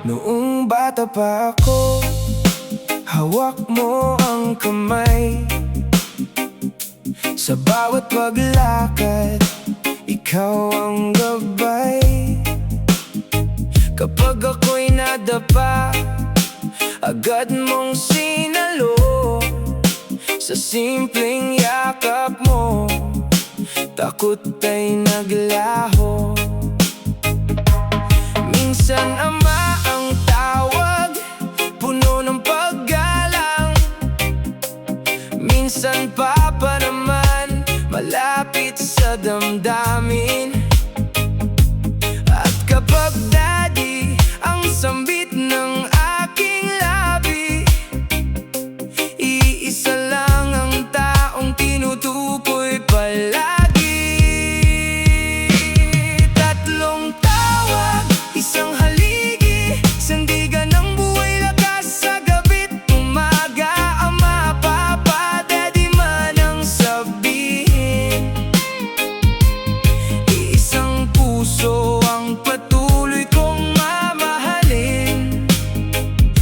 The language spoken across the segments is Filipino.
Noong bata pa ako, hawak mo ang kamay. Sa bawat paglakad, ikaw ang gabay. Kapag ako'y nadapa, agad mong sinalo. Sa simpleng yakap mo, takot ay naglaho. Minsan ama ang tawag, puno ng paggalang. Minsan papa naman, malapit sa damdamin. At kapag daddy, ang sambit ng aking labi. Iisa lang ang taong tinutukoy palagi. Tatlong tawag, isang haligi, sandigan ng buhay, lakas sa gabi't umaga. Ama, papa, daddy man ang sabihin. Iisang puso ang patuloy kong mamahalin.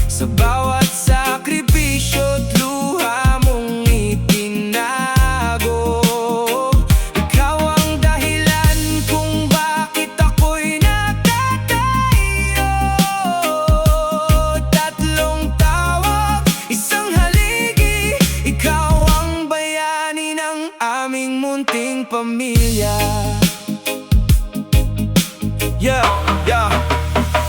Sa bawat sakripisyo't luha mong itinago. Ikaw ang dahilan kung bakit ako'y nagtatayo. Tatlong tawag, isang haligi, ikaw ang bayani ng aming munting pamilya.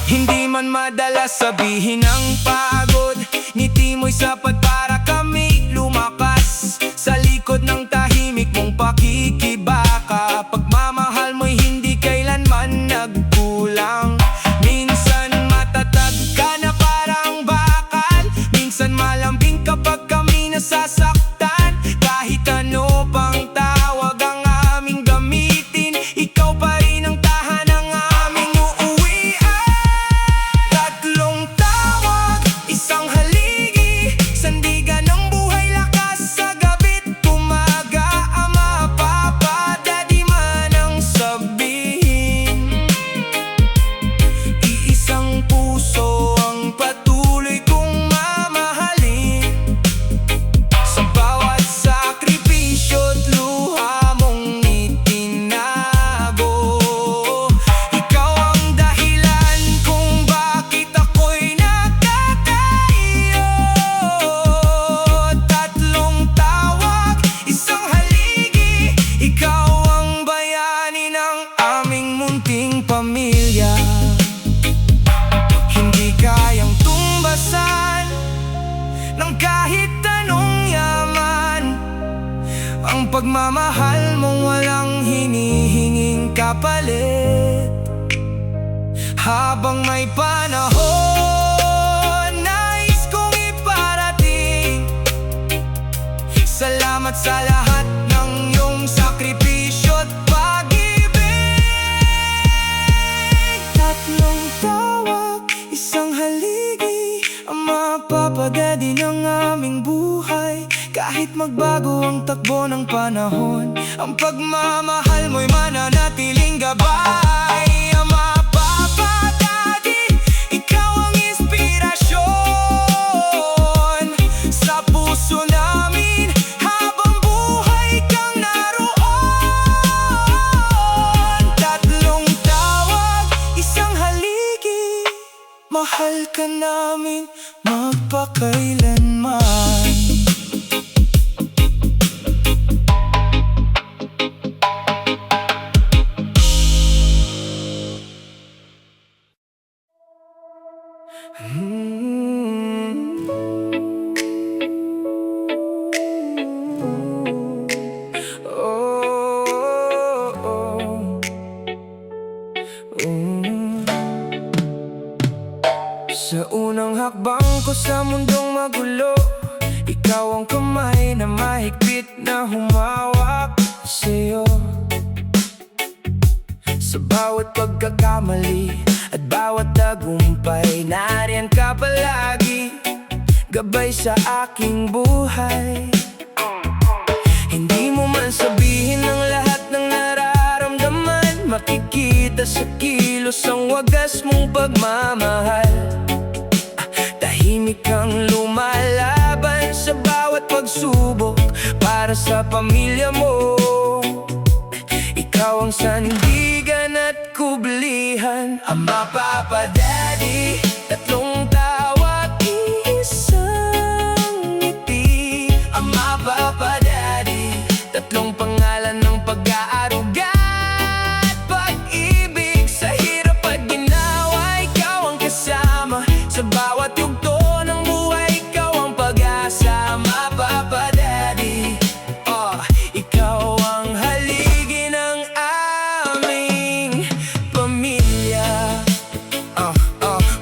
Hindi man madalas sabihin ang pagod, ngiti mo'y sapat para kami lumakas. Sa likod ng tahimik mong pakikibaka, pagmamahal mo'y hindi kailanman nagkulang. Minsan matatag ka na parang bakal, minsan malambing kapag kami nasasaktan. Kahit ano pang tawag ang aming gamitin, ikaw pa rin ang tahanang aming uuwian. Tatlong tawag, isang haligi, sandigan ng buhay, lakas sa gabi't umaga. Ama, papa, daddy man ang sabihin. Iisang puso ang patuloy kong mamahalin. Sa bawat sakripisyo't luha mong itinago. Ikaw ang dahilan kung bakit ako'y nagtatayo. Tatlong tawag, isang haligi, ikaw ang bayani ng aming munting pamilya. Hindi kayang tumbasan ng kahit anong yaman, ang pagmamahal mong walang hinihinging kapalit. Habang may panahon, nais kong iparating, salamat sa lahat ng iyong sakripisyo't pag-ibig. Tatlong tawag, isang haligi, ama, papa, daddy ng aming buhay. Kahit magbago ang takbo ng panahon, ang pagmamahal mo'y mananatiling gabay. Ama, papa, daddy, ikaw ang inspirasyon sa puso namin. Habang buhay kang naroon. Tatlong tawag, isang haligi, mahal ka namin magpakailanman. Sa unang hakbang ko sa mundong magulo, ikaw ang kamay na mahigpit na humawak sa'yo. Sa bawat pagkakamali, At bawat tagumpay, nariyan ka palagi, gabay sa aking buhay. Hindi mo man sabihin ang lahat ng nararamdaman, makikita sa kilos ang wagas mong pagmamahal. Tahimik kang lumalaban sa bawat pagsubok para sa pamilya mo. Ikaw ang sandigan at kublihan, Ama, Papa, Daddy, tatlong tawag, isang ngiti. Ama, Papa, Daddy, tatlong pangalan ng pag-aaruga at pag-ibig. Sa hirap at ginawa, ikaw ang kasama. Sa bawat yugto ng buhay, ikaw ang pag-asa. Ama, Papa, Daddy, ikaw ang haligi ng aming pamilya.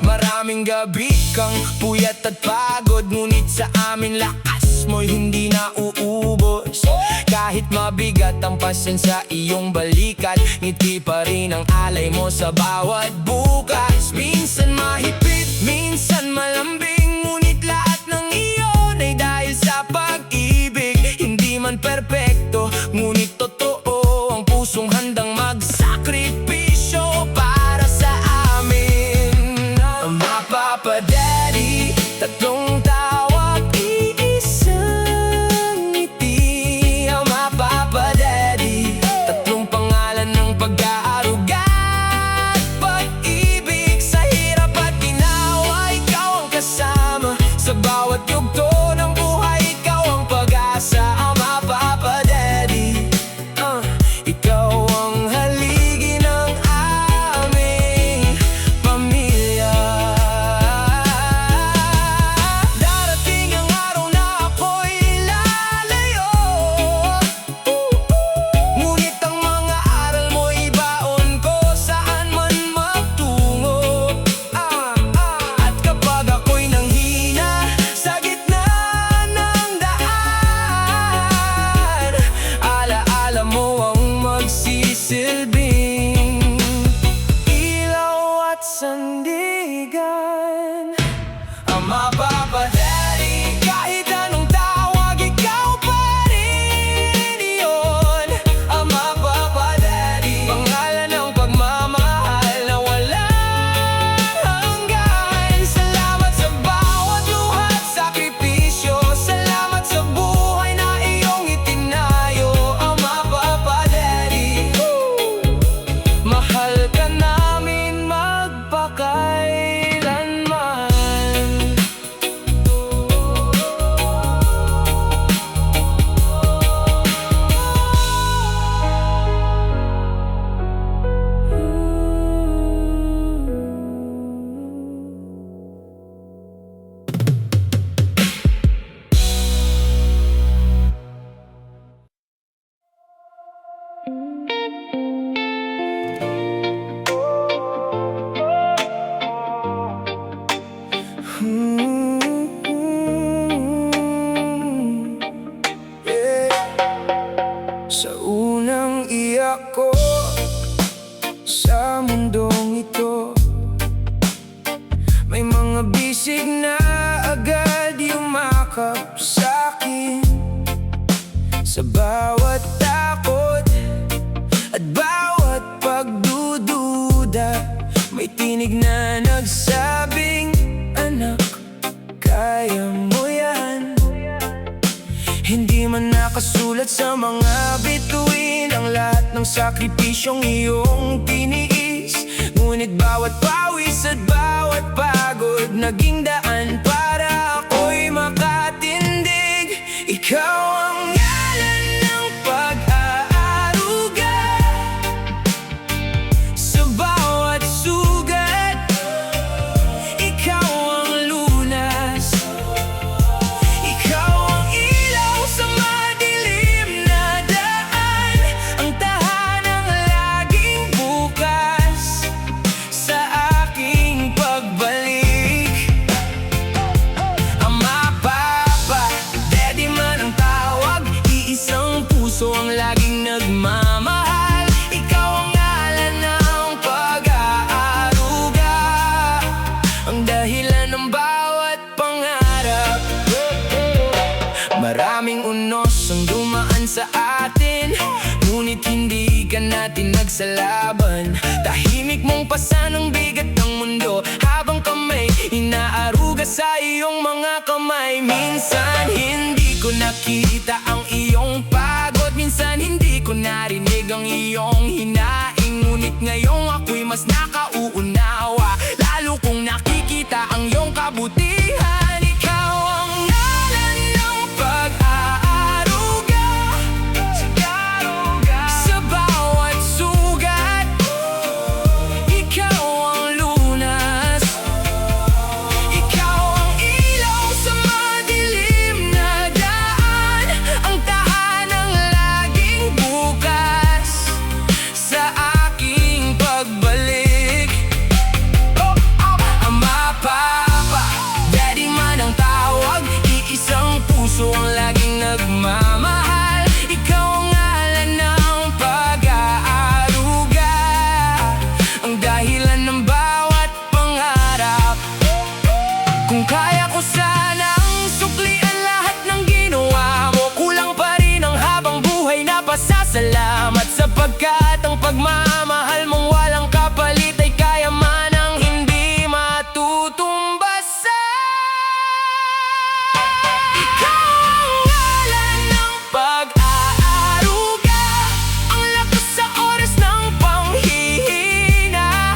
Maraming gabi kang puyat at pagod, ngunit sa amin lakas mo'y hindi na uubos. Kahit mabigat ang pasyan sa iyong balikat, ngiti pa rin ang alay mo sa bawat bukas. Minsan mahipit, minsan malambing, ngunit lahat ng iyon ay dahil sa pag-ibig. Hindi man perpekto, ngunit totoo ang pusong handang magsakripisyo para sa amin. Ama, Papa, Daddy, tatlong tawag, iisang ngiti. Ama, Papa, Daddy, tatlong pangalan ng pag-aaruga at pag-ibig. Sa hirap at ginawa, ikaw ang kasama. Sa bawat yugto ng buhay, ikaw ang pag-asa. Ama, Papa, Daddy, ikaw ang haligi ng aming pamilya. Darating ang araw na ako'y lalayo, ngunit ang mga aral mo ibaon ko saan man magtungo. At kapag ako'y nanghina sa gitna ng daan, alaala mo ang magsisilbing ilaw at sandigan. Ama, Papa, Daddy, kahit anong tawag, ikaw pa rin iyon. Ama, Papa, Daddy, pangalan ng pagmamahal na walang hanggan. Salamat sa bawat luha at sakripisyo, salamat sa buhay na iyong itinayo. Ama, Papa, Daddy, mahal ka namin magpakailanman. Sa unang iyak ko sa mundong ito, may mga bisig na agad yumakap sa'kin. Sa bawat takot at bawat pagdududa, may tinig na nagsabing, anak, kaya mo yan. Hindi man nakasulat sa mga bituin ang lahat ng sakripisyong iyong tiniis, ngunit bawat pawis at bawat pagod naging daan para ako'y makatindig. Ikaw ang ngalan ng pag-aaruga sa bawat sugat. Ikaw ang lunas, ikaw ang ilaw sa madilim na daan, ang tahanang laging bukas sa aking pagbalik. ang dahilan ng bawat pangarap. Maraming unos ang dumaan sa atin, ngunit hindi ka natin nagsalaban. Tahimik mong pasan ang bigat ng mundo, habang kamay inaaruga sa iyong mga kamay. Minsan hindi ko nakita ang iyong pagod, minsan hindi ko narinig ang iyong hinaing, ngunit ngayong ako'y mas nakauunawa, lalo kong nakikita ang iyong kabutihan. Ikaw ang ngalan ng pag-aaruga, sa bawat sugat. Ikaw ang lunas, ikaw ang ilaw sa madilim na daan, ang tahanang laging bukas sa aking pagbalik. Ama, Papa, Daddy man ang tawag, iisang puso ang laging nagmamahal. Ikaw ang ngalan ng pag-aaruga, ang dahilan ng bawat pangarap. Kung kaya ko sanang suklian lahat ng ginawa mo, kulang pa rin ang habang buhay na pasasalamat, sapagkat ang pagmamahal mong walang kapalit ay kayamanang hindi matutumbasan. Ikaw ang ngalan ng pag-aaruga, ang lakas sa oras ng panghihina.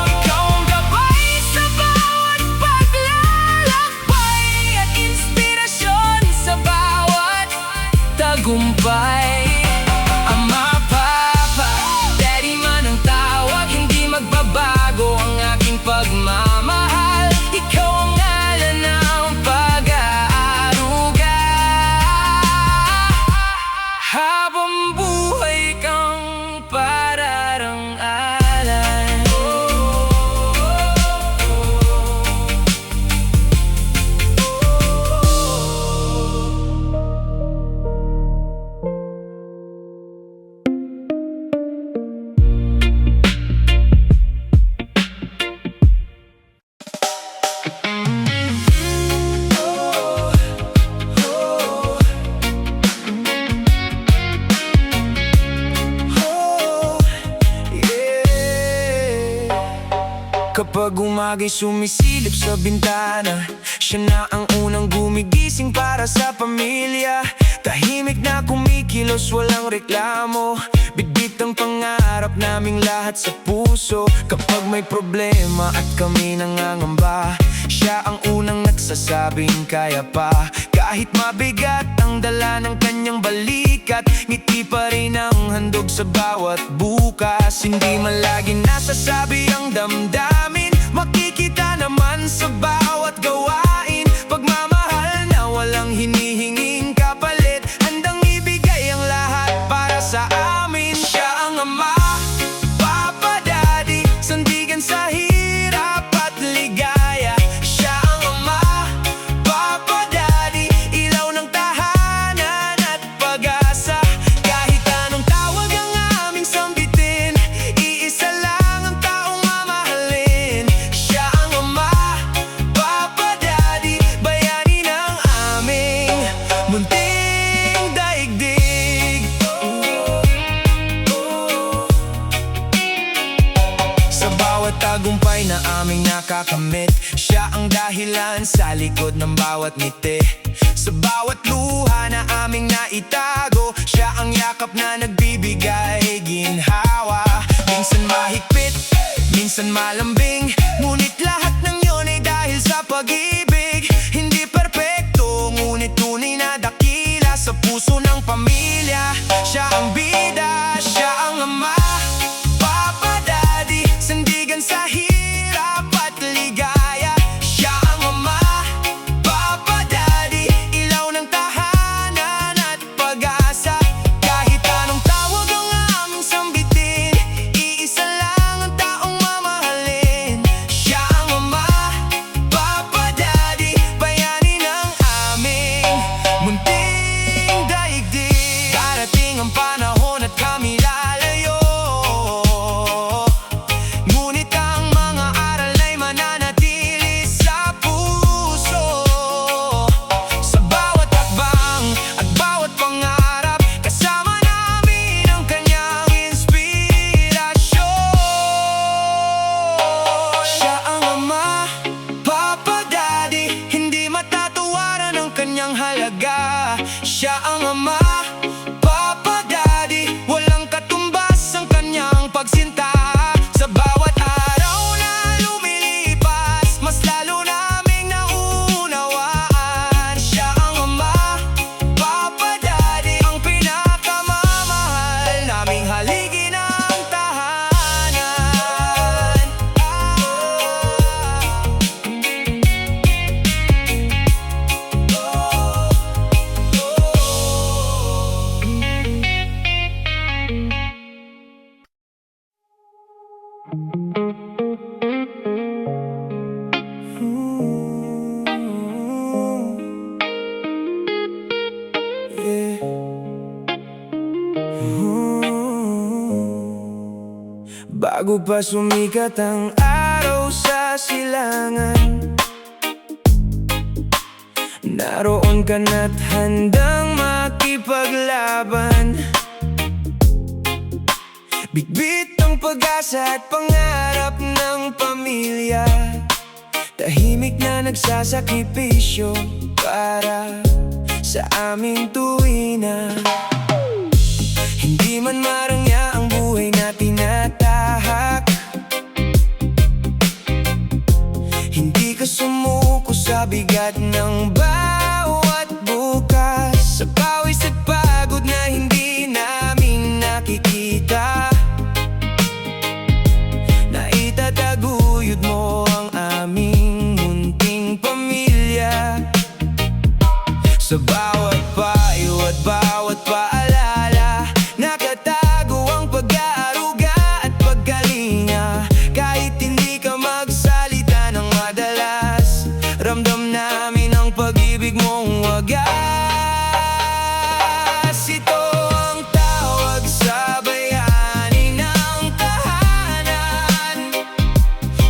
Ikaw ang gabay sa bawat paglalakbay, at inspirasyon sa bawat tagumpay. Ama, Papa, Daddy man ang tawag, hindi magbabago ang aking pagmamahal. Ikaw ang ngalan ng pag-aaruga, habang buhay kang pararang-alan. Kapag umaga'y sumisilip sa bintana, siya na ang unang gumigising para sa pamilya. Tahimik na kumikilos, walang reklamo, bitbit ang pangarap naming lahat sa puso. Kapag may problema at kami nangangamba, siya ang unang nagsasabing kaya pa. Kahit mabigat ang dala ng kanyang balikat, ngiti pa rin ang handog sa bawat bukas. Hindi man lagi nasasabi ang damdamin, makikita naman sa bawat gawain. Pagmamahal na walang hinihinging kapalit, handang ibigay ang lahat para sa amin. Siya ang Ama, Papa, Daddy, sandigan sa hirap at ligaya. Siya ang Ama, Papa, Daddy, ilaw ng tahanan at pag-asa. Kahit anong tawag ang aming sambitin, iisa lang ang taong mamahalin. Siya ang Ama, Papa, Daddy, bayani ng aming munting daigdig. Sa bawat tagumpay na aming nakakamit, siya ang dahilan sa likod ng bawat ngiti. Sa bawat luha na aming naitago, siya ang yakap na nagbibigay ginhawa. Minsan mahigpit, minsan malambing, ngunit lahat ng yun ay dahil sa pag-ibig. Hindi perpekto, ngunit tunay na dakila sa puso ng pamilya. Siya ang bida, siya ang Ama, Papa, Daddy, sandigan sa hirap at ligaya. Siya ang Ama, Papa, Daddy, ilaw ng tahanan at pag-asa. Kahit anong tawag ang aming sambitin, iisa lang ang taong mamahalin. Siya ang Ama, Papa, Daddy, bayani ng aming munting daigdig. Darating ang panahon at kami Bago pa sumikat ang araw sa silangan, naroon ka na't handang makipaglaban. Bitbit ang pag-asa at pangarap ng pamilya, tahimik na nagsasakripisyo para sa aming tuwina. Hindi man marangya ang buhay na tinatahak, hindi ka sumuko sa bigat ng bawat bukas. Sa pawis at pagod na hindi namin nakikita, naitataguyod mo ang aming munting pamilya. Sa bawat payo at bawat paalala, nakatago ang pag-aaruga at pagkalinga. Kahit hindi ka magsalita ng madalas, ramdam namin ang pag-ibig mong wagas. Ito ang tawag sa bayani ng tahanan,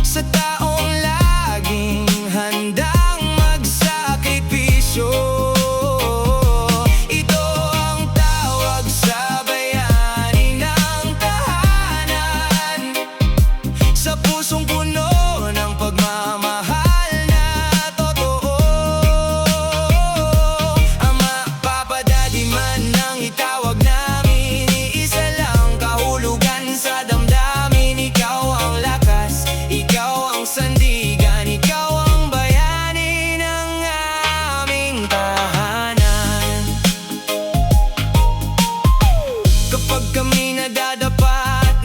sa taong laging handang magsakripisyo.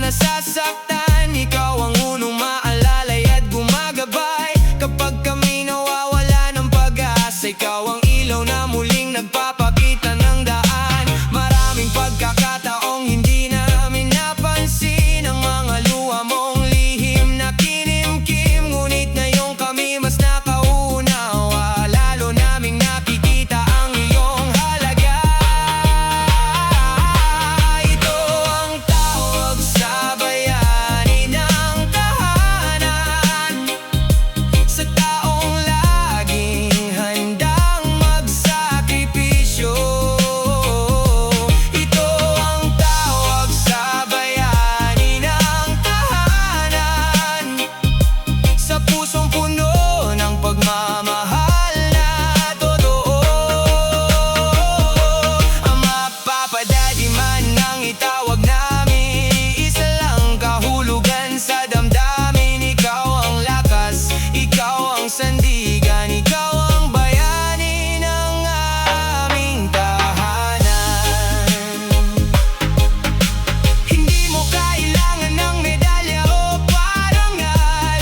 Nasasaktan, ikaw ang unong maalalay at gumagabay. Kapag kami nawawala ng pag-asa, ikaw ang ilaw na muling nagpapakita ng daan. Maraming pagkakataong hindi namin napansin ang mga luha mong lihim na kinimkim, ngunit ngayong kami mas nakaunawa, lalo naming nakikita ang iyong halaga. Ito ang tawag sa bayani ng tahanan, sa taong laging handang magsakripisyo. Ito ang tawag sa bayani ng tahanan, sa pusong puno ng pagmamahal na totoo. Ama, Papa, Daddy man ang itawag namin, isa lang kahulugan sa damdamin. Ikaw ang lakas, ikaw ang sandigan, ikaw ang bayani ng aming tahanan. Hindi mo kailangan ng medalya o parangal,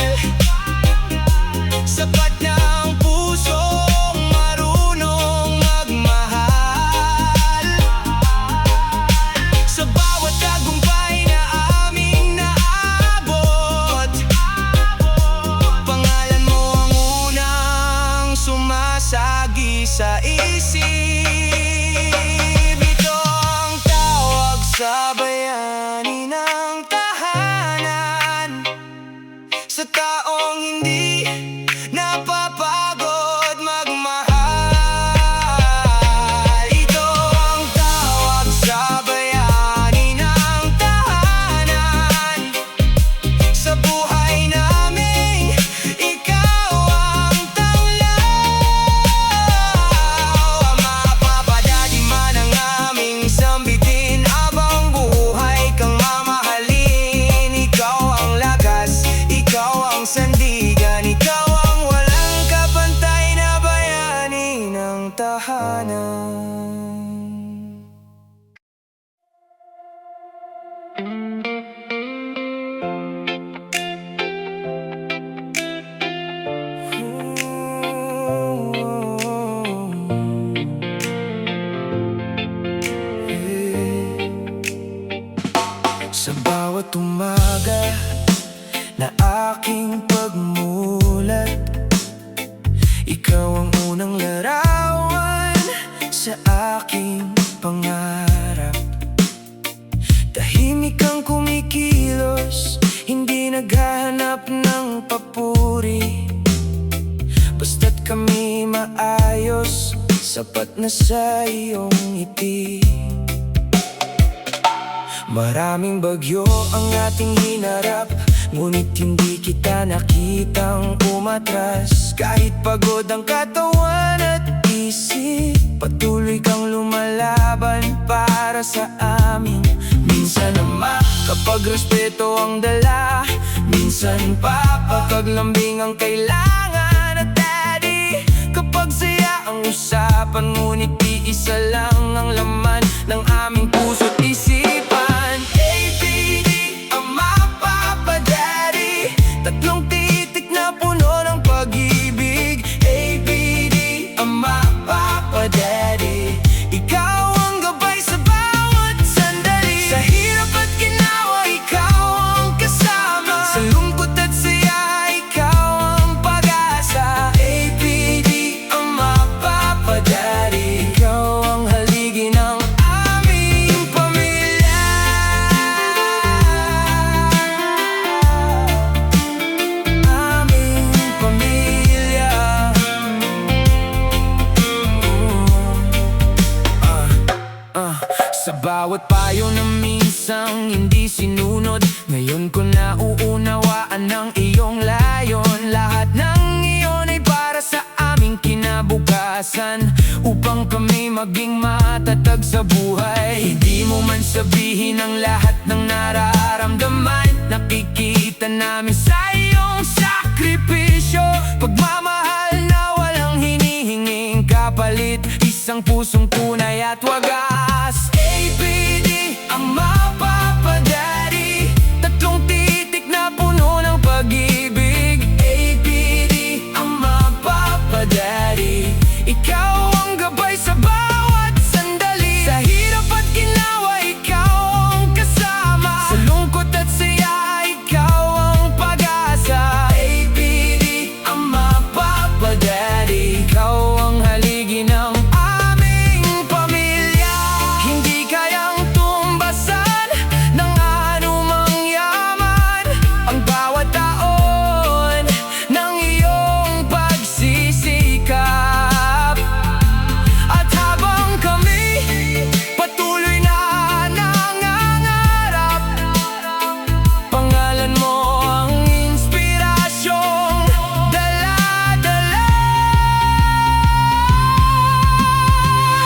sapat na ang pusong marunong magmahal. Sa bawat tagumpay na aming naabot, pangalan mo ang unang sumasagi sa isip. Ito ang tawag sa bayani ng tahanan, sa taong hindi napapagod magmahal. Ito ang tawag sa bayani ng tahanan, sa buhay namin ikaw ang tanglaw. Ama, Papa, Daddy man ang aming sambitin, abang buhay kang mamahalin. Ikaw ang lakas, ikaw ang sandigan, ikaw ang walang kapantay na bayani ng tahanan. Sa bawat umaga na aking pagmamahal, ng papuri. Basta't kami maayos, sapat na sa iyong ngiti. Maraming bagyo ang ating hinarap, ngunit hindi kita nakitang umatras. Kahit pagod ang katawan at isip, patuloy kang lumalaban para sa amin. Minsan ama, kapag respeto ang dala, minsan papa, kapag lambing ang kailangan. At daddy, kapag saya ang usapan, ngunit iisa lang ang laman ng aming puso't isipan. ABD, ama, papa, daddy, tatlong titik na puno ng pag-ibig. ABD, ama, papa, daddy, ikaw ang gabay sa bawat sandali. Sa hirap at ginawa, ikaw ang kasama. Sa lungkot at saya, ikaw ang pag-asa. ABD, ama, papa, daddy, ikaw ang haligi ng aming pamilya. Aming pamilya. Sa bawat payo na minsang hindi sinunod, ngayon ko nauunawaan ang iyong layon. Lahat ng iyon ay para sa aming kinabukasan, upang kami maging matatag sa buhay. Hindi mo man sabihin ang lahat ng nararamdaman, nakikita namin sa iyong sakripisyo. Pagmamahal na walang hinihinging kapalit, isang pusong tunay at wagas. ABD, ama, papa, daddy, tatlong titik na puno ng pag-ibig. ABD, ama, papa, daddy, ikaw ang gabay sa bawat sandali. Sa hirap at ginawa, ikaw ang kasama. Sa lungkot at saya, ikaw ang pag-asa. ABD, ama, papa, daddy, ikaw ang haligi ng aming pamilya. Hindi kayang tumbasan ng anumang yaman ang bawat taon ng iyong pagsisikap. At habang kami patuloy na nangangarap, pangalan mo ang inspirasyong dala-dala.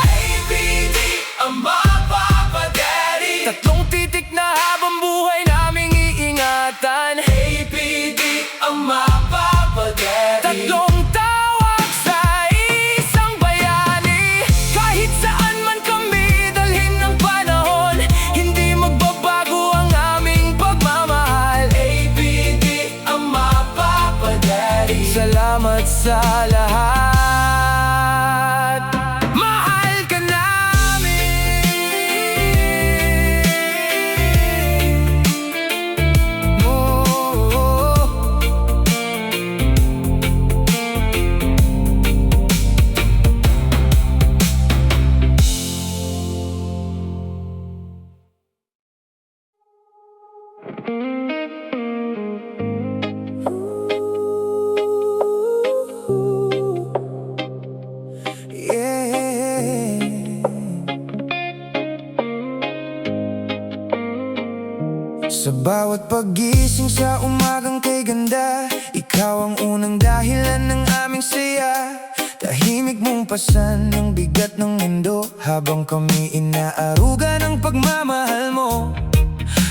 ABD, ama, papa, daddy, tatlong titik na habang buhay naming iingatan. ABD, ama, papa, daddy, tatlong tawag sa isang bayani. Kahit saan man kami dalhin ng panahon, hindi magbabago ang aming pagmamahal. ABD, ama, papa, daddy, salamat sa lahat. Mahal ka namin. Sa bawat paggising sa umagang kay ganda, ikaw ang unang dahilan ng aming saya. Tahimik mong pasan ang bigat ng mundo, habang kami inaaruga ng pagmamahal mo.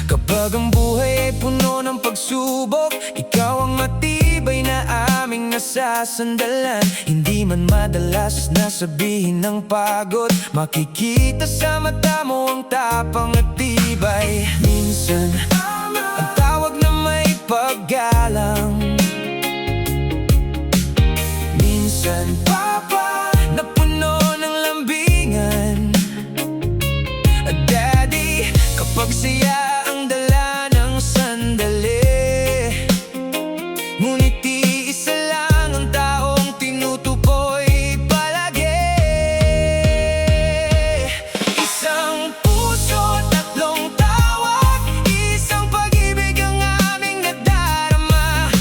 Kapag ang buhay ay puno ng pagsubok, ikaw ang matibay na aming nasasandalan. Hindi man madalas na sabihin ng pagod, makikita sa mata mo ang tapang at tibay. Minsan, ang tawag na may paggalang, minsan papa, na puno ng lambingan. Daddy, kapag siya ang dala ng sandali, ngunit iisa lang ang taong tinutukoy palagi. Isang puso, tatlong tawag, isang pag-ibig ang aming nadarama.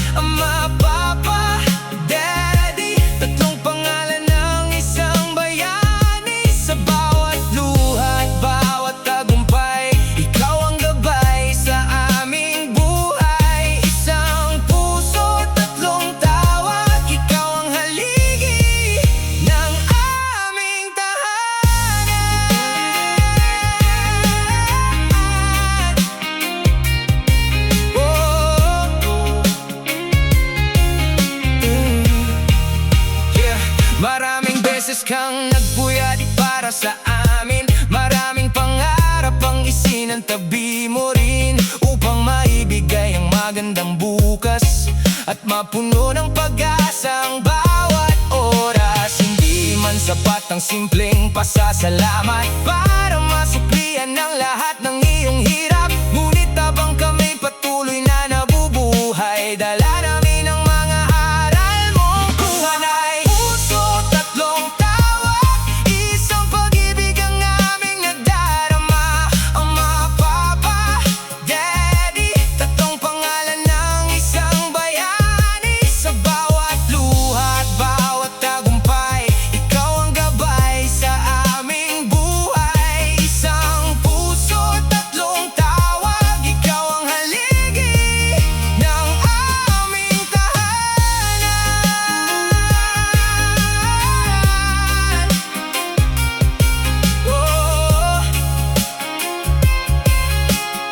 beses kang nagpuyat para sa amin. Maraming pangarap ang isinantabi mo rin, upang maibigay ang magandang bukas at mapuno ng pag-asa ang bawat oras. Hindi man sapat ang simpleng pasasalamat para masuklian ang lahat ng iyong hirap, ngunit habang kami patuloy na nabubuhay, dala namin ang mga aral mong buhay. Puso, tatlong tawag, isang pag-ibig ang aming nadarama. Ama, Papa, Daddy, tatlong pangalan ng isang bayani. Sa bawat luha at bawat tagumpay, ikaw ang gabay sa aming buhay. Isang puso, tatlong tawag, ikaw ang haligi ng aming tahanan. Oh,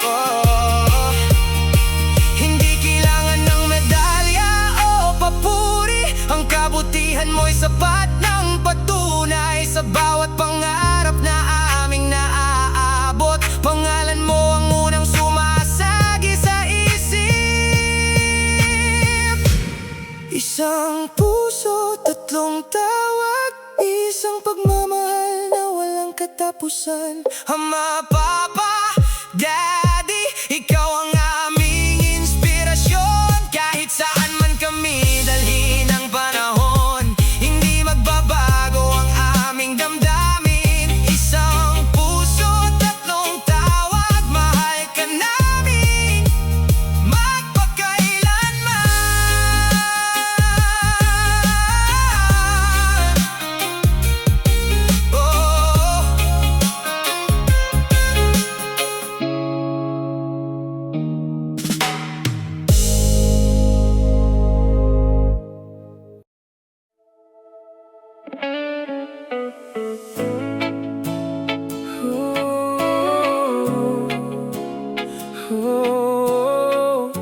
oh, hindi kailangan ng medalya o papuri, ang kabutihan mo'y sapat ng patunay. Sa bawat pangarap na aming naaabot, pangalan mo ang unang sumasagi sa isip. Isang puso, tatlong tawag, isang pagmamahal na walang katapusan. Ama, Papa, Daddy, ikaw ang aming inspirasyon. Kahit saan man kami dalhin ng panahon, hindi magbabago ang aming damdamin. Isang puso, tatlong tawag, mahal ka namin magpakailanman. Oh,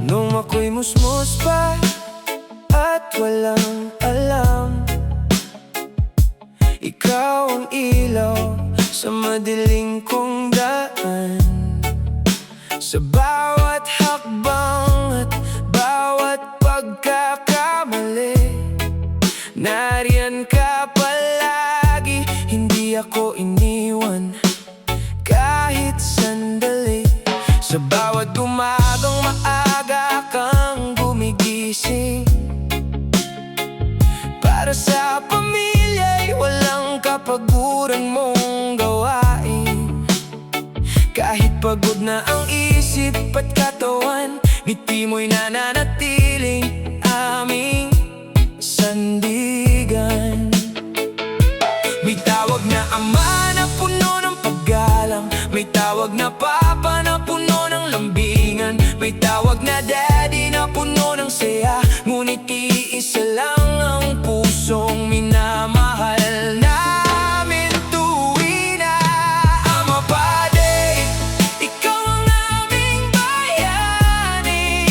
nung ako'y musmus pa at walang alam, ikaw ang ilaw sa madiling kong daan. Sa bawat hakbang at bawat pagkakamali, nariyan ka palagi, hindi ako iniwan kahit sandali. Sa bawat umagang maaga kang gumigising, para sa pamilya'y walang kapaguran mong gawain. Kahit pagod na ang isip at katawan, ngiti mo'y nananatiling aming sandigan. May tawag na ama na puno ng paggalang, may tawag na papa na puno ng lambingan, may tawag na daddy na puno ng saya, ngunit iisa lang ang pusong minamahal namin tuwi na. Ama, Padre, ikaw ang aming bayani.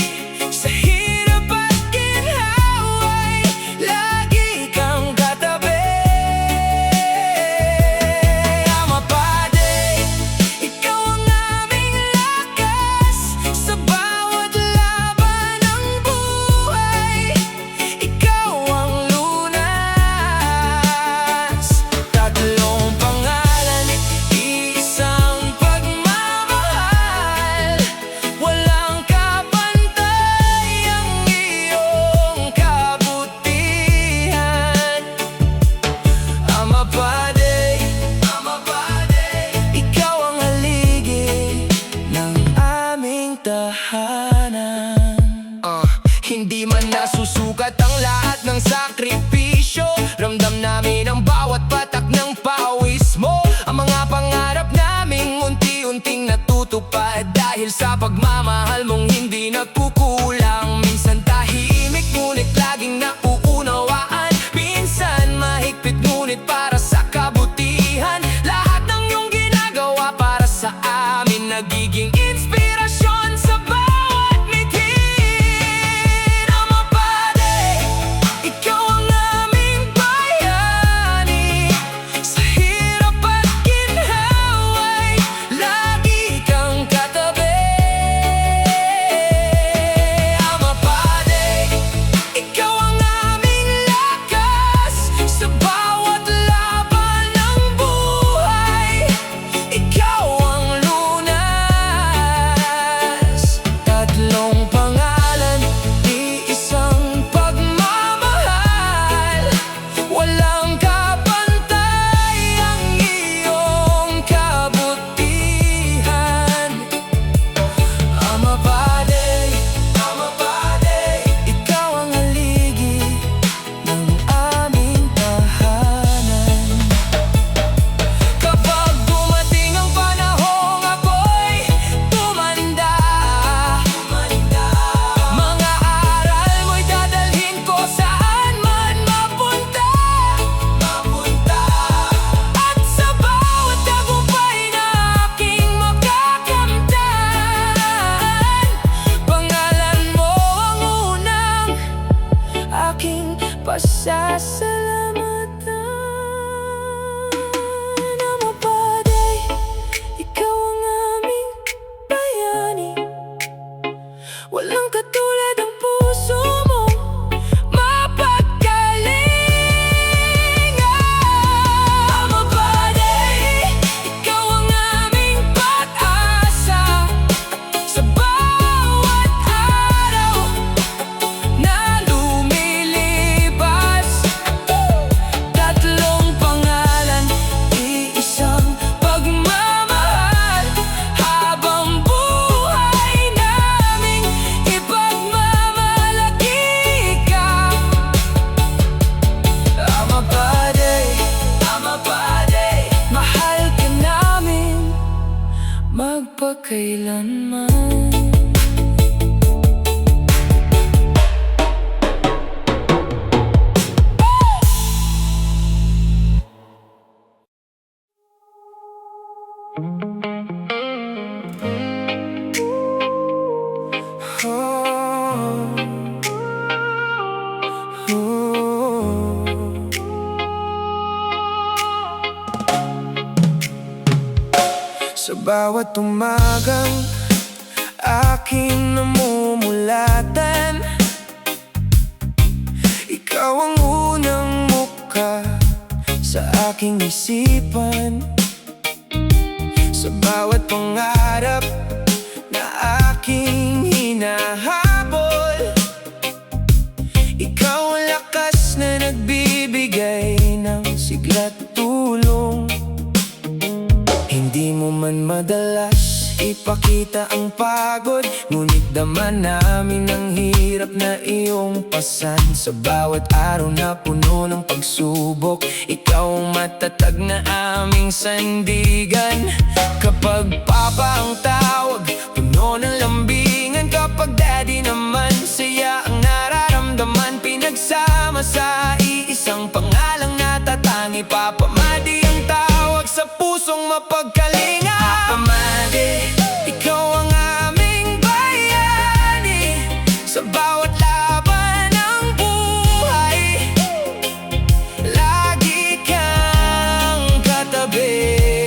Sa hirap at ginhawa'y lagi kang katabi. Ama, Padre, ikaw ang aming lakas sa bawat laban ng buhay. Ikaw ang lunas. Tatlong pangalan, isang pagmamahal, walang kapantay ang iyong kabutihan. Ama, Padre, ikaw ang haligi ng aming tahanan. Hindi man nasusukat ang lahat ng sakripisyo, ramdam namin ang bawat patak ng pawis mo. Ang mga pangarap naming unti-unting natutupad, dahil sa pagmamahal mong hindi nagkukulang. Minsan tahimik ngunit laging nauunawaan, minsan mahigpit ngunit para sa kabutihan. Lahat ng iyong ginagawa para sa amin nagiging inspirasyon sa bawat ngiti. pasasalamatan. Ama Padre, ikaw ang aming bayani. Walang katulad ang puso mo, mapagkalinga. Ama Padre, ikaw ang aming pag-asa. Sa bawat araw na lumilipas, tatlong pangalan, iisang pagmamahal. Habang buhay naming ipagmamalaki ka. Ama Padre, mahal ka namin magpakailanman. Sa bawat umagang aking namumulatan, ikaw ang unang muka sa aking isipan. Sa bawat pangarap na aking hinahabol, ikaw ang lakas na nagbibigay ng sigla't tulong. Hindi mo man madalas ipakita ang pagod, ngunit daman namin ang hirap na iyong pasan. Sa bawat araw na puno ng pagsubok, ikaw ang matatag na aming sandigan. Kapag papa ang tawag, puno ng lambingan. Kapag daddy naman, saya ang nararamdaman. Pinagsama sa iisang pangalang natatangi. Papa Madi ang tawag sa pusong mapagkalinga. Papa Madi, ikaw ang aming bayani. Sa bawat laban ng buhay, lagi kang katabi.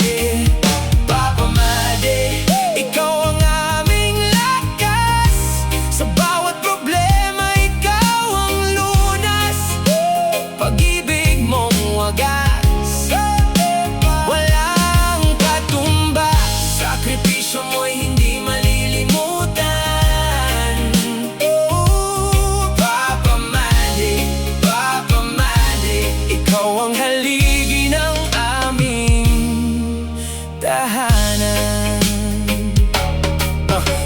Papa Madi, ikaw ang aming lakas. Sa bawat problema, ikaw ang lunas. Pag-ibig mong wagas, walang katumba. Sakripisyo mo'y hindi malilimutan. Papa Madi, ikaw ang haligi ng aming tahanan.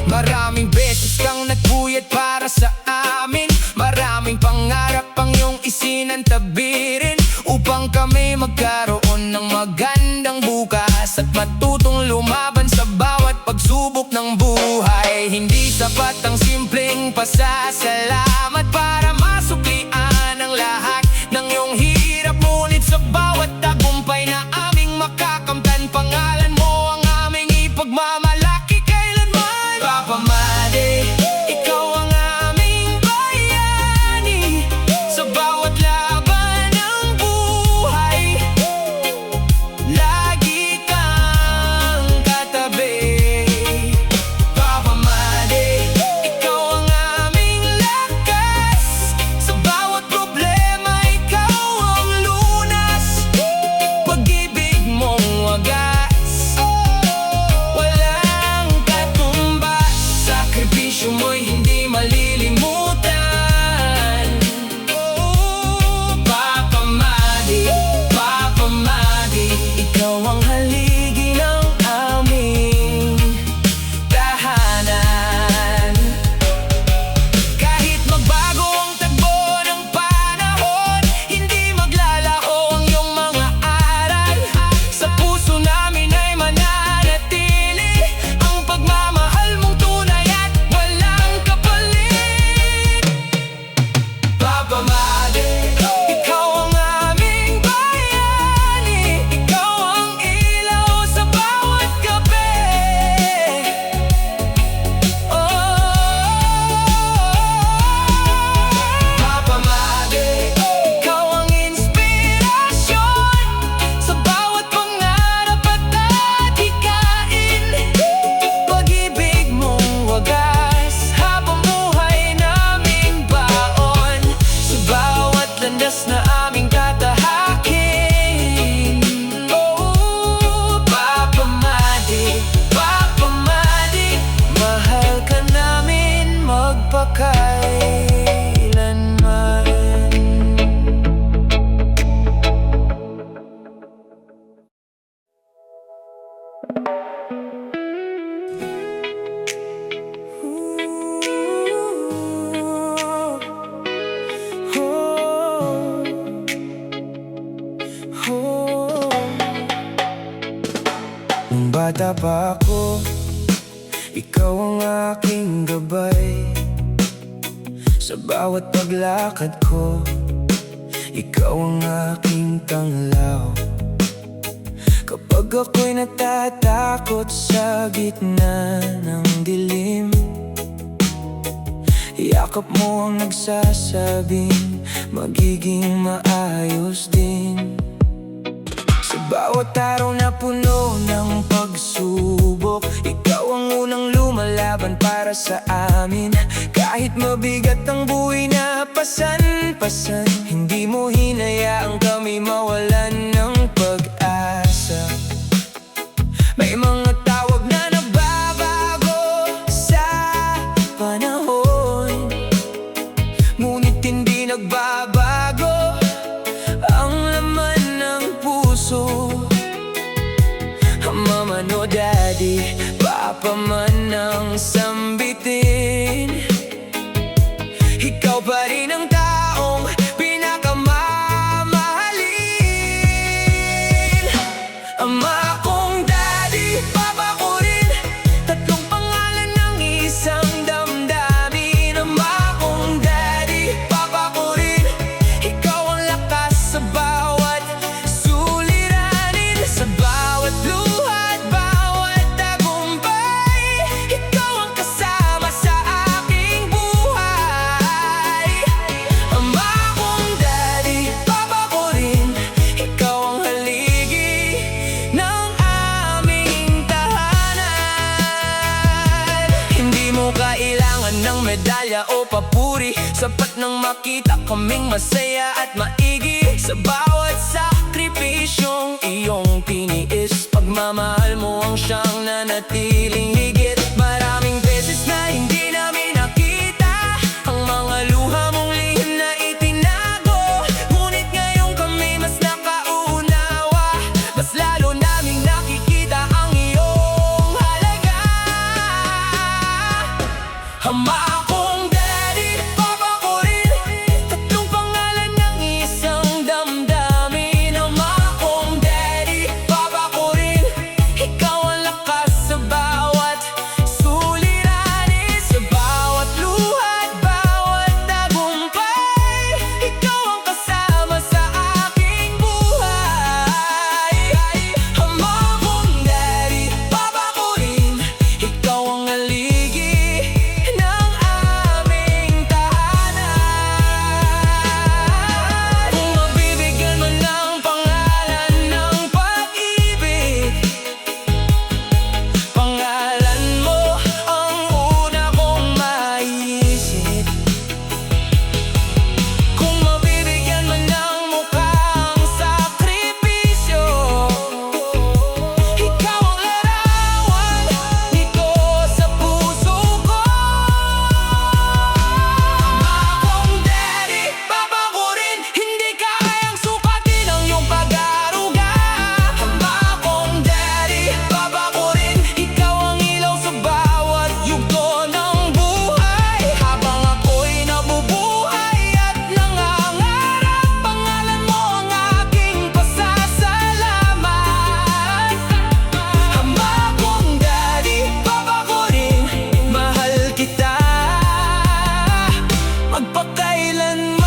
Maraming beses kang nagpuyat para sa amin. Maraming pangarap ang iyong isinantabirin, upang kami magkaroon ng magandang bukas at matutong lumaban sa bawat pagsubok ng buhay. Hindi sapat ang simpleng pasasalamat para masuklian ang lahat ng iyong hirap, ngunit sa bawat tagumpay na aming makakamtan, pangalan mo ang aming ipagmamalaki kailanman. Papa Madi, ikaw ang aming bayani. Sa bawat laban ng buhay, lagi kang katabi. Papa Madi, ikaw ang aming lakas. Sa bawat problema, ikaw ang pa ako, ikaw ang aking gabay. Sa bawat paglakad ko, ikaw ang aking tanglaw. Kapag ako'y natatakot sa gitna ng dilim, yakap mo ang nagsasabing magiging maayos din. Sa bawat araw na puno ng pagsubok, ikaw ang unang lumalaban para sa amin. Kahit mabigat ang buhay na pasan-pasan, hindi mo hinayaang kami mawalan ng pag-asa. May mga tawag na nababago sa panahon, ngunit hindi nagbabago ang laman ng puso. Mama no daddy, papa man ang sambitin, ikaw pa rin ang taong pinakamamahalin. Ama kong daddy, papa ko rin, tatlong pangalan ng isang damdamin. Ama kong daddy, papa ko rin, ikaw ang lakas sa bawat suliranin, sa bawat luha at bawat tagumpay. Ikaw ang kasama sa aking buhay. Ama kong daddy, papa ko rin, ikaw ang haligi ng aming tahanan. Hindi mo kailangan ng medalya o papuri, sapat nang makita kaming masaya at maigi. Sa bawat sakripisyong iyong tiniis, pagmamahal mo ang siyang nanatiling higit. Maraming beses na hindi namin nakita ang mga luha mong lihim na itinago, ngunit ngayon kami mas nakaunawa, mas lalo naming nakikita ang iyong halaga. Ama kong daddy, papa ko rin, tatlong pangalan ng isang damdamin. Ama kong daddy, papa ko rin, ikaw ang lakas sa bawat suliranin, sa bawat luha at bawat tagumpay. Ikaw ang kasama sa aking buhay. Ama kong daddy, papa ko rin, ikaw ang haligi ng aming tahanan. Kung mabibigyan mo ng pangalan ng pag-ibig, pangalan mo ang una kong maiisip. Kung mabibigyan mo ng mukhang sakripisyo, ikaw ang larawan nito sa puso ko. Ama kong daddy, papa ko rin, hindi kayang sukatin ang iyong pag-aaruga. Ama kong daddy, papa ko rin, ikaw ang ilaw sa bawat yugto ng buhay. Habang ako'y nabubuhay at nangangarap, pangalan mo ang aking pasasalamat. Ama kong daddy, papa ko rin, mahal kita magpakailanman.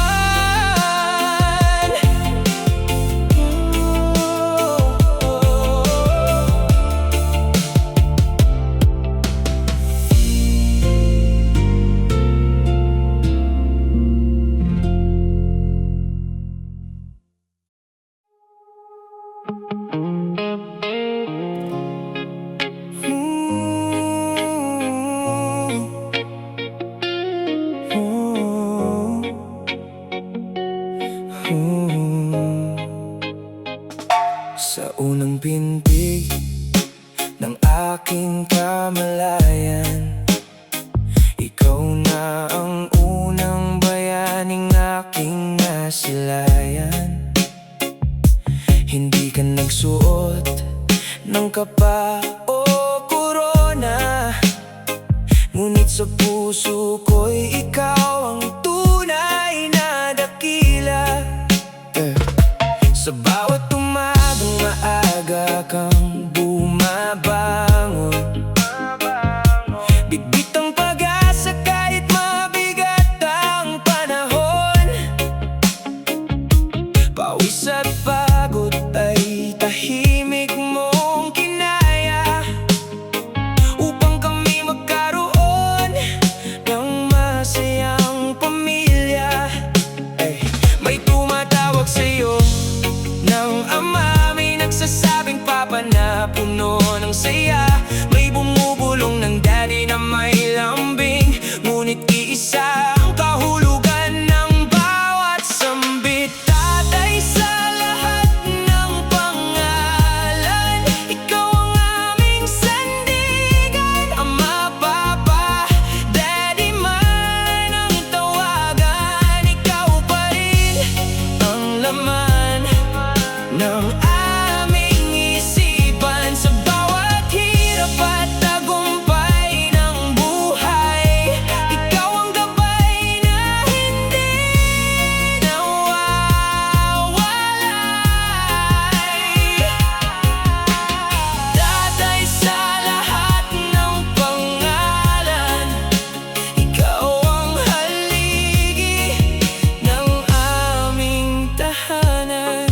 Sa unang pintig ng aking kamalayan, ikaw na ang unang bayaning aking nasilayan. Hindi ka nagsuot ng kapa o korona, ngunit sa puso ko'y ikaw ang tunay na dakila. Sa bawat umagang maaga kang bumabang Bitbit ang pag-asa kahit mabigat ang panahon. Pawis at pagod ay tahimik mong kinaya upang kami magkaroon ng masayang pamilya. May tumatawag sa'yo ng ama, may nagsasabing papa na puno ng saya. May bumubulong ng daddy na may lambing, ngunit iisa ang kahulugan ng bawat sambit. Tatay sa lahat ng pangalan, ikaw ang aming sandigan. Ama, papa, daddy man ang tawagan, ikaw pa rin ang laman ng aming isipan. Sa bawat hirap at tagumpay ng buhay, ikaw ang gabay na hindi nawawalay. Tatay sa lahat ng pangalan, ikaw ang haligi ng aming tahanan.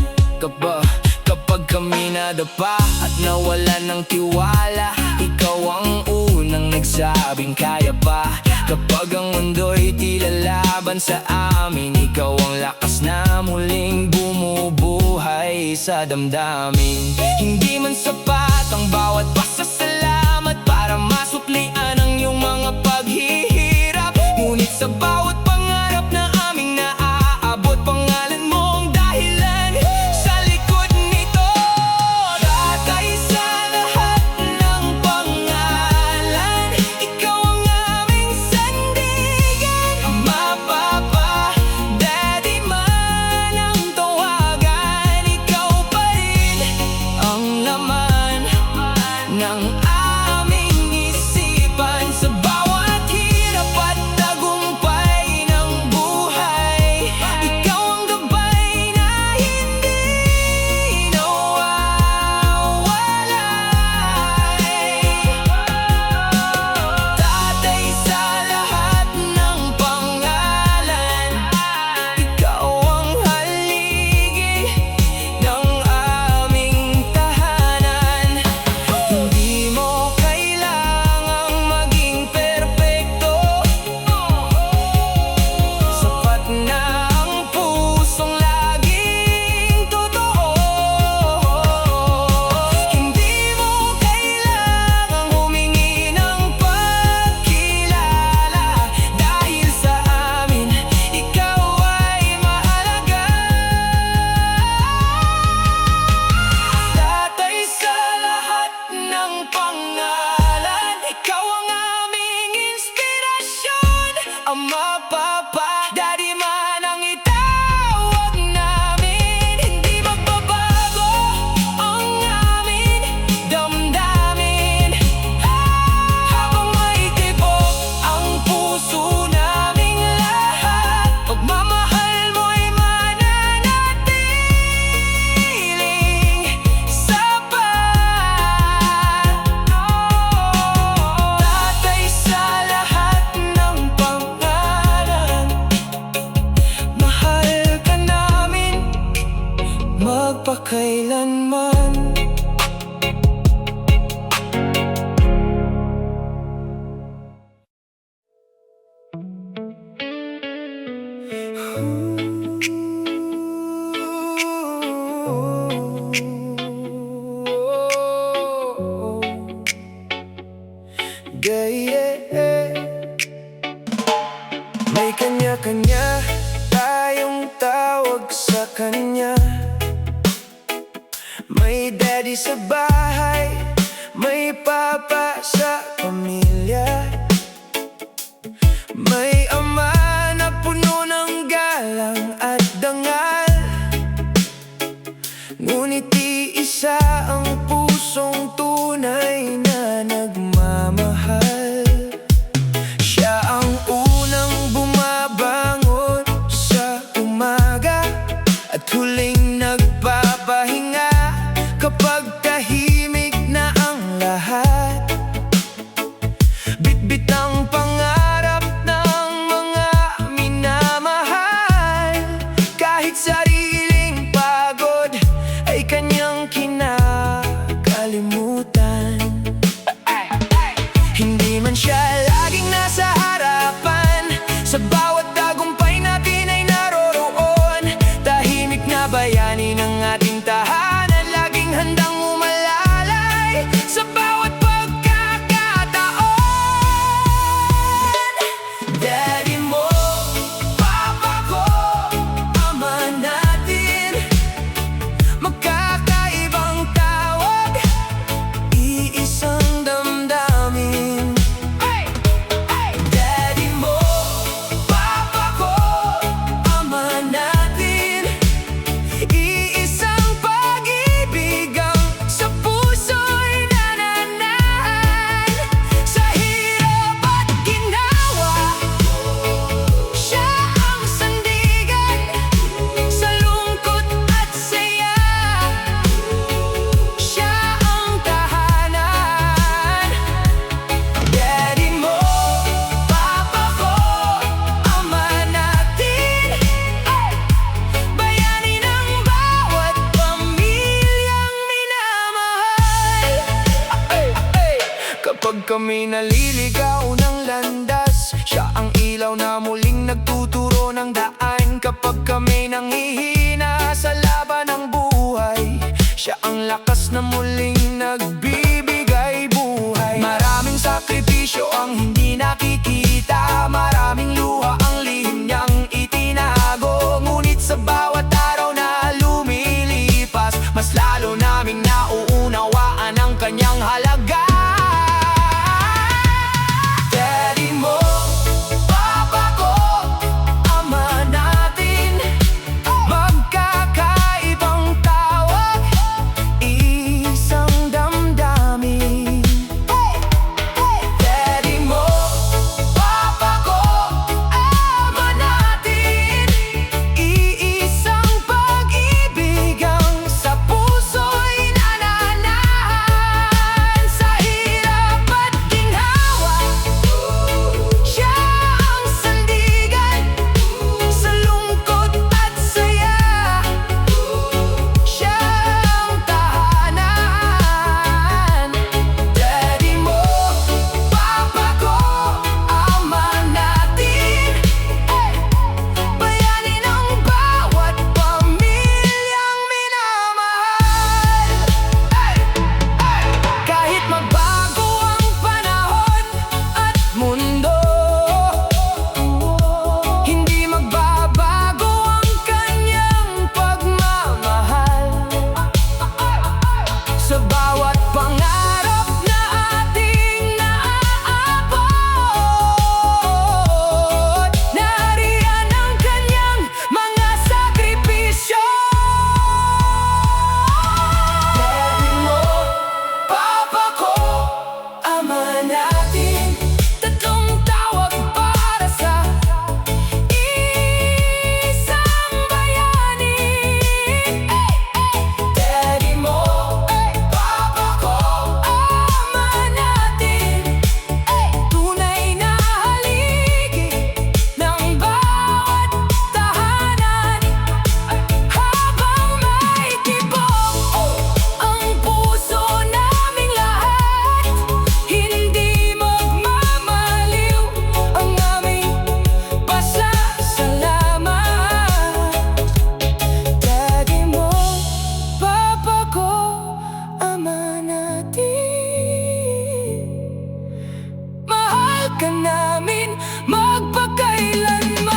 Kapag kami nadapa at nawalan ng tiwala, ikaw ang unang nagsabing kaya pa. Kapag ang mundo'y tila laban sa amin, ikaw ang lakas na muling bumubuhay sa damdamin. Hindi man sapat ang bawat pasasalamat para masuklian ang iyong mga paghihirap, ngunit sa bawat pangarap na aming naaabot, pangalan mo ang dahilan sa likod nito. Tatay sa lahat ng pangalan, ikaw ang aming sandigan. Ama, papa, daddy man ang tawagan, ikaw pa rin ang laman ng aming isipan. Sa bawat hirap at tagumpay ng buhay, ikaw ang gabay na hindi nawawalay. Tatay sa lahat ng pangalan, ikaw ang haligi ng aming tahanan. Hindi mo kailangang maging perpekto, sapat na ang pusong laging totoo. Hindi mo kailangang humingi ng pagkilala, dahil sa amin ikaw ay mahalaga. Tatay sa lahat ng pangalan, ikaw ang aming inspirasyon. Ama, papa, daddy man ang itawag namin. Hindi magbabago ang aming damdamin. Habang may tibok ang puso naming lahat, pagmamahal mo'y mananatiling sapat. Tatay sa lahat ng pangalan, mahal ka namin magpakailanman. May kanya-kanya tayong tawag sa kanya. May daddy sa bahay, may papa sa pamilya, may ama na puno ng galang at dangal, ngunit iisa ang pusong tunay na nagmamahal. Siya ang unang bumabangon sa umaga at huling nagpapahinga kapag tahimik na ang lahat. Bitbit kami naliligaw ng landas. Siya ang ilaw na muling nagtuturo ng daan. Kapag kami nanghihina sa laban ng buhay, siya ang lakas na muling nagbibigay buhay. Maraming sakripisyo ang hindi nakikita, maraming luha ang lihim niyang itinago. Ngunit sa bawat araw na lumilipas, mas lalo naming nauunawaan ang kanyang halaga. Daddy mo, papa ko, ama natin, magkakaibang tawag, isang damdamin. Daddy mo, papa ko, ama natin, iisang pag-ibig ang sa puso'y nananahan. Sa hirap at ginhawa, siya ang sandigan. Sa lungkot at saya, siya ang tahanan. Daddy mo, papa ko, ama natin, bayani ng bawat pamilyang minamahal. Kahit magbago ang panahon at mundo, hindi magbabago ang kanyang pagmamahal. Sa bawat pangarap na ating naaabot, nariyan ang kanyang mga sakripisyo. Daddy mo, papa ko, ama natin, tatlong tawag para sa isang bayani. Daddy mo, papa ko, ama natin, tunay na haligi ng bawat tahanan. Habang may tibok ang puso naming lahat, hindi magmamaliw ang aming pasasalamat. Daddy mo, papa ko, ama natin, mahal ka namin magpakailanman.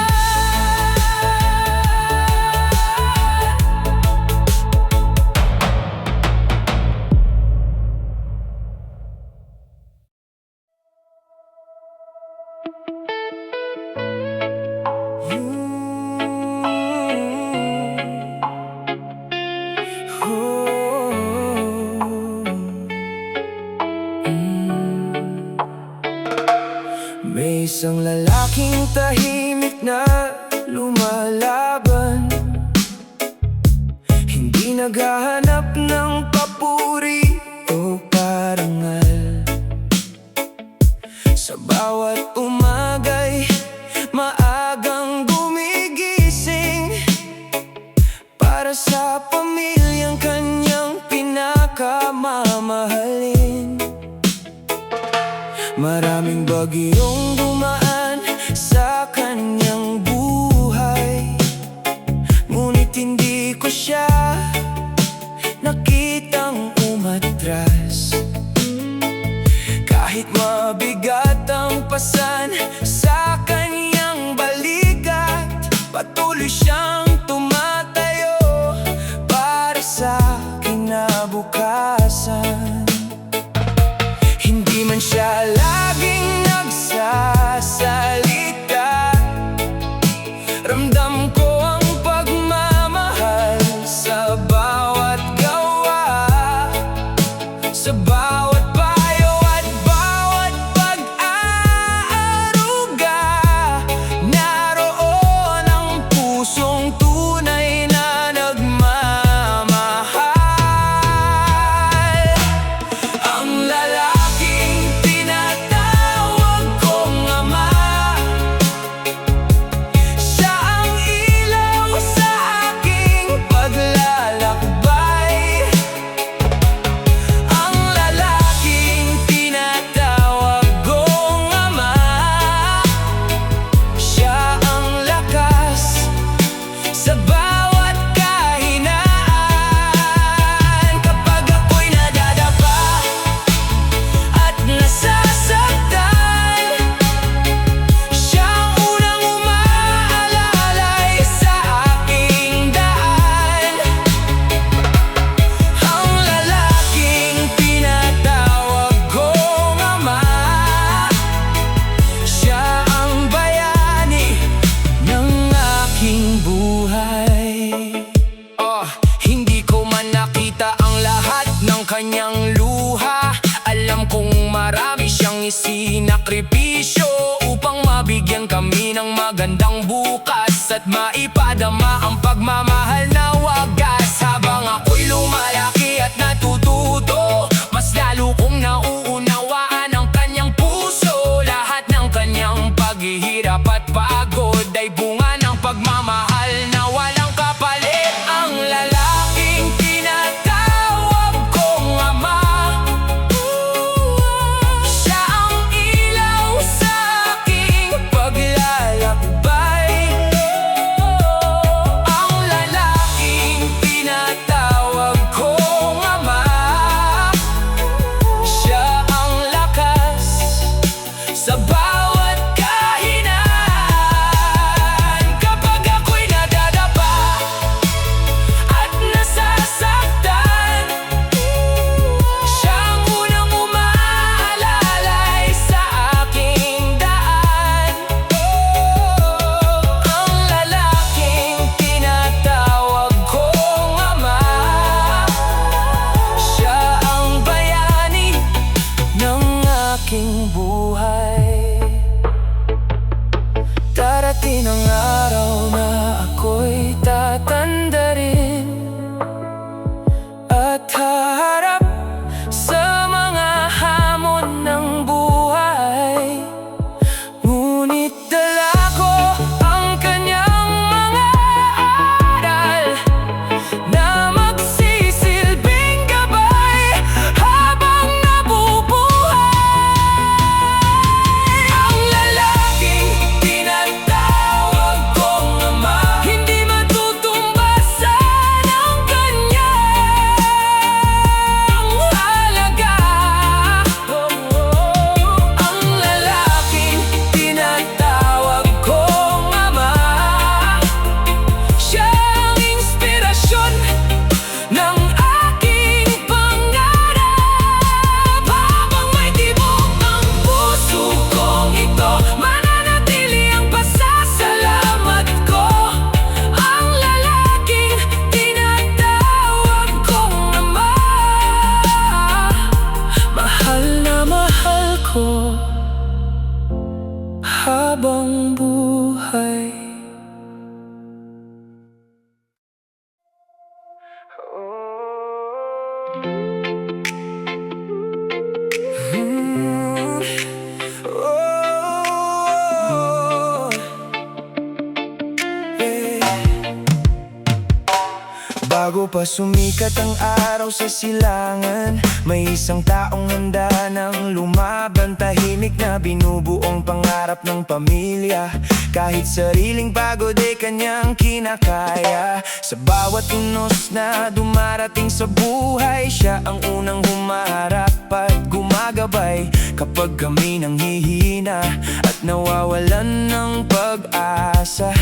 May isang lalaking tahimik na lumalaban, hindi naghahanap ng papuri o parangal. Sa bawat umaga'y maagang gumigising para sa pamilyang kanyang pinakamamahalin. Maraming bagyong dumaan sa kanyang buhay, ngunit hindi ko siya nakitang umatras. Kahit mabigat ang pasan sa kanyang balikat, patuloy siyang tumatayo para sa kinabukasan. Hindi man siya laging nagsasalita, ramdam ko ang pagmamahal sa bawat gawa, sa bawat payo at bawat pag-aaruga. sinakripisyo upang mabigyan kami ng magandang bukas at maipadama ang pagmamahal na wagas. Habang ako'y lumalaki at natututo, mas lalo kong nauunawaan ang kanyang puso. Lahat ng kanyang paghihirap at pagod ay bunga ng pagmamahal na walang kapalit. Ang lalaking tinatawag kong ama, siya ang ilaw sa aking paglalakbay. Ang lalaking tinatawag kong ama, siya ang lakas sa bawat kahinaan. Kapag ako'y nadadapa at nasasaktan, siya ang unang umaalalay sa aking daan. Ang lalaking tinatawag kong ama, siya ang bayani ng aking buhay. Darating ang araw na ako'y tatanda rin at haharap sa mga hamon ng buhay. Ngunit dala ko ang kanyang mga aral na magsisilbing gabay habang nabubuhay. Ang lalaking tinatawag kong ama, hindi matutumbasan ang kanyang halaga. Ang lalaking tinatawag kong ama, siya ang inspirasyon ng aking pangarap. Habang may tibok ang puso kong ito, mananatili ang pasasalamat ko. Ang lalaking tinatawag kong ama, mahal na mahal ko habang buhay. Bago pa sumikat ang araw sa silangan, may isang taong handa nang lumaban. Tahimik na binubuong pangarap ng pamilya, kahit sariling pagod ay kanyang kinakaya. Sa bawat unos na dumarating sa buhay, siya ang unang humaharap at gumagabay. Kapag kami nang hihina at nawawalan ng pag-asa,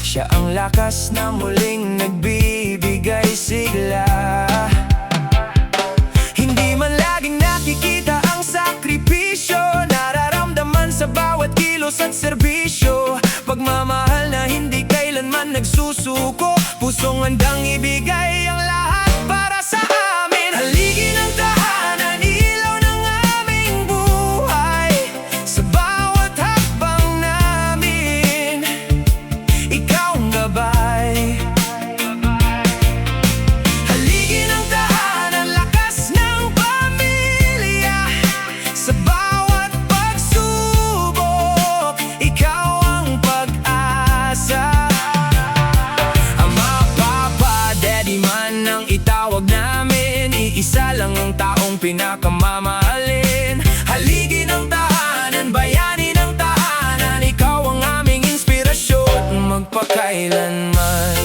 siya ang lakas na muling nagbibigay sigla. Hindi man laging nakikita ang sakripisyo, nararamdaman sa bawat kilos at serbisyo. Pagmamahal na hindi kailanman nagsusuko, pusong handang ibigay ang lahat para sa amin. Haligi ng tahanan, ilaw ng aming buhay. Sa bawat hakbang namin, ikaw ang gabay. Haligi ng tahanan, lakas ng pamilya. Sa bawat pagsubok, ikaw ang pag-asa. Ama, papa, daddy man ang itawag namin, iisa lang ang taong pinakamamahalin. Haligi ng tahanan, bayani ng tahanan, ikaw ang aming inspirasyon magpakailanman.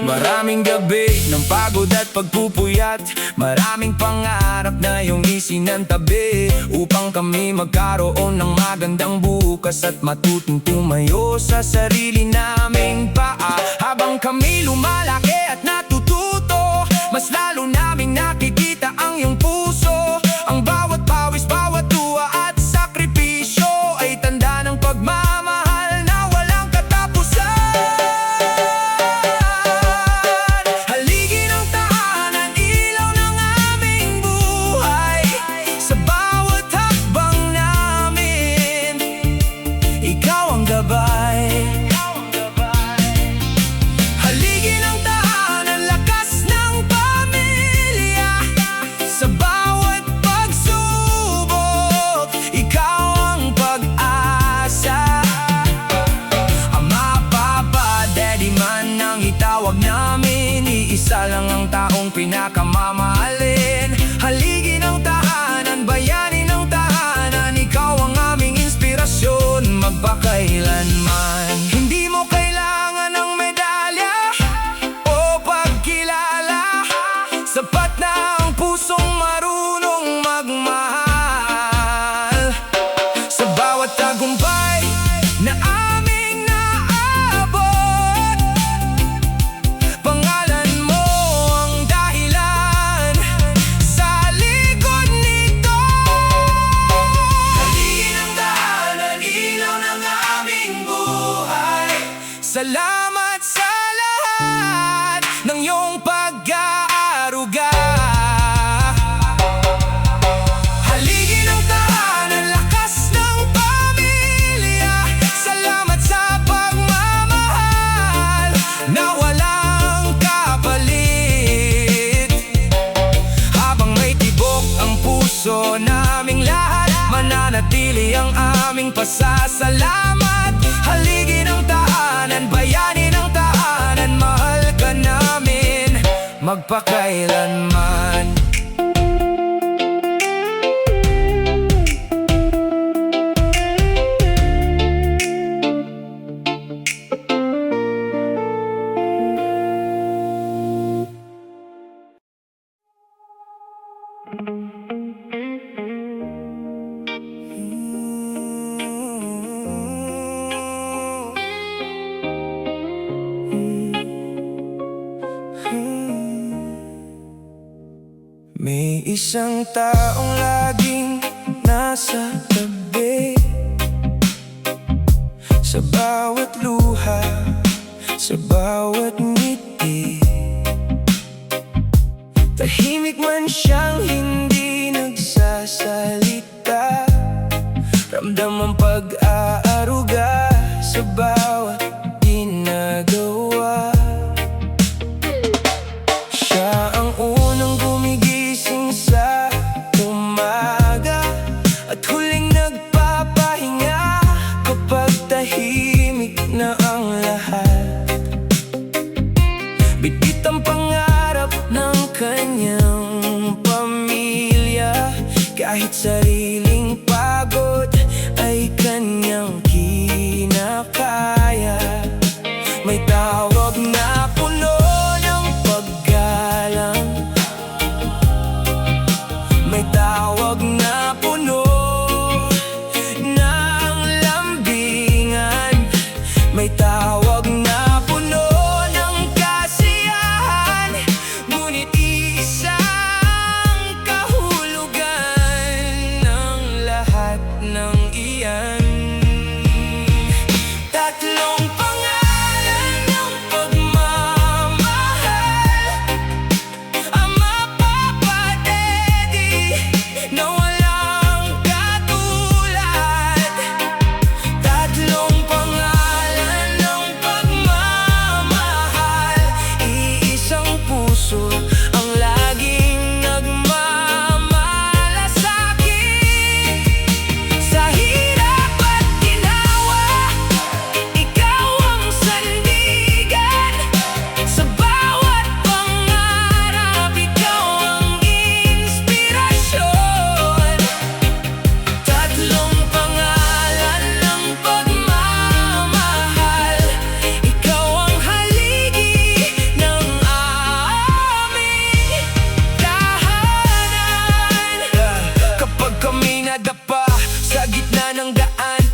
Maraming gabi ng pagod at pagpupuyat, maraming pangarap na iyong isinantabi, upang kami magkaroon ng magandang bukas at matutong tumayo sa sarili naming paa. Habang kami lumalaki at natututo, mas lalo naming nakikita ang iyong puso. Ang bawat pawis, bawat tuwa at sakripisyo ay tanda ng pagmamahal na walang katapusan. tinawag namin. Iisa lang ang taong pinakamamahalin. Haligi ng tahanan, bayani ng tahanan, ikaw ang aming inspirasyon magpakailanman. Hindi mo kailangan ng medalya o pagkilala, sapat na ang pusong marunong magmahal. Sa bawat tagumpay na aming naabot, pangalan mo ang dahilan sa likod nito. Haligi ng daanan, ilaw ng aming buhay. Salamat sa lahat ng iyong pag-aaruga. Haligi ng tahanan, lakas ng pamilya. Salamat sa pagmamahal na walang kapalit. Habang may tibok ang puso naming lahat, mananatili ang aming pasasalamat. Haligi ng tahanan, bayani ng tahanan, mahal ka namin magpakailanman. May isang taong laging nasa tabi, sa bawat luha, sa bawat ngiti. Tahimik man siyang hindi nagsasalita, ramdam ang pag-aaruga sa bawat ginagawa. Siya ang unang gumigising sa umaga at huling nagpapahinga kapag tahimik na ang lahat. Bitbit ang pangarap ng kanyang pamilya, kahit sariling pagod ay kanyang kinakaya. May tawag na puno ng paggalang, may tawag na puno ng lambingan, may tawag na puno ng kasiyahan, ngunit isang kahulugan ng lahat ng iyan. Tatlong pangalan ng pagmamahal, Ama, Papa, Daddy, na walang katulad. Tatlong pangalan ng pagmamahal, iisang puso ang laging nagmamalasakit. Sa hirap at ginawa, ikaw ang sandigan. Sa bawat pangarap, ikaw ang inspirasyon. Tatlong pangalan ng pagmamahal, ikaw ang haligi ng aming tahanan. Kapag kami nadapa sa gitna ng daan,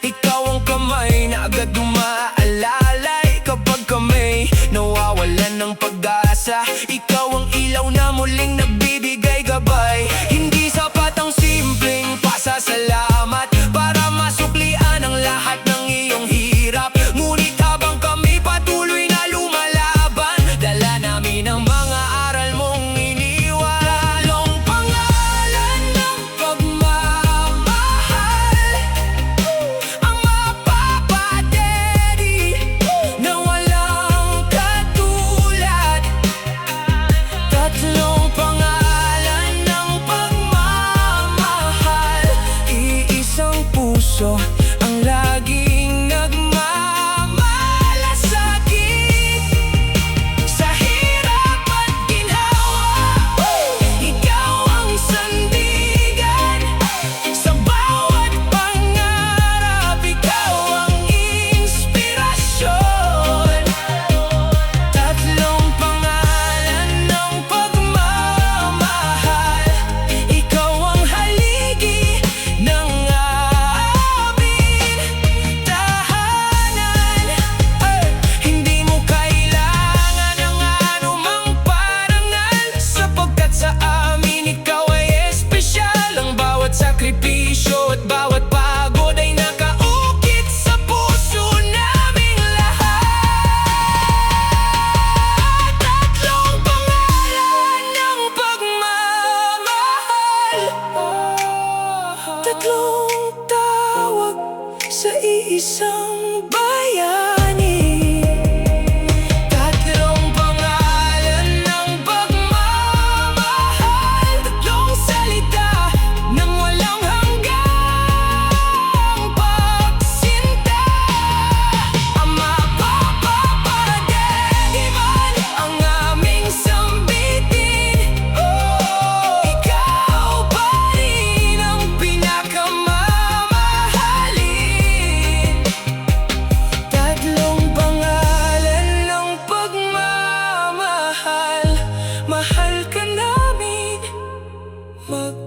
ikaw ang kamay na agad umaalalay. Kapag kami nawawalan ng pag-asa, ikaw ang ilaw na muling nagbibigay gabay. Hindi sapat ang simpleng pasasalamat para masuklian ang lahat ng iyong hirap. Ngunit habang kami patuloy na lumalaban, dala namin ang mga aral mong iniwan. Tatlong pangalan ng pagmamahal, Ama, Papa, Daddy, na walang katulad. Mag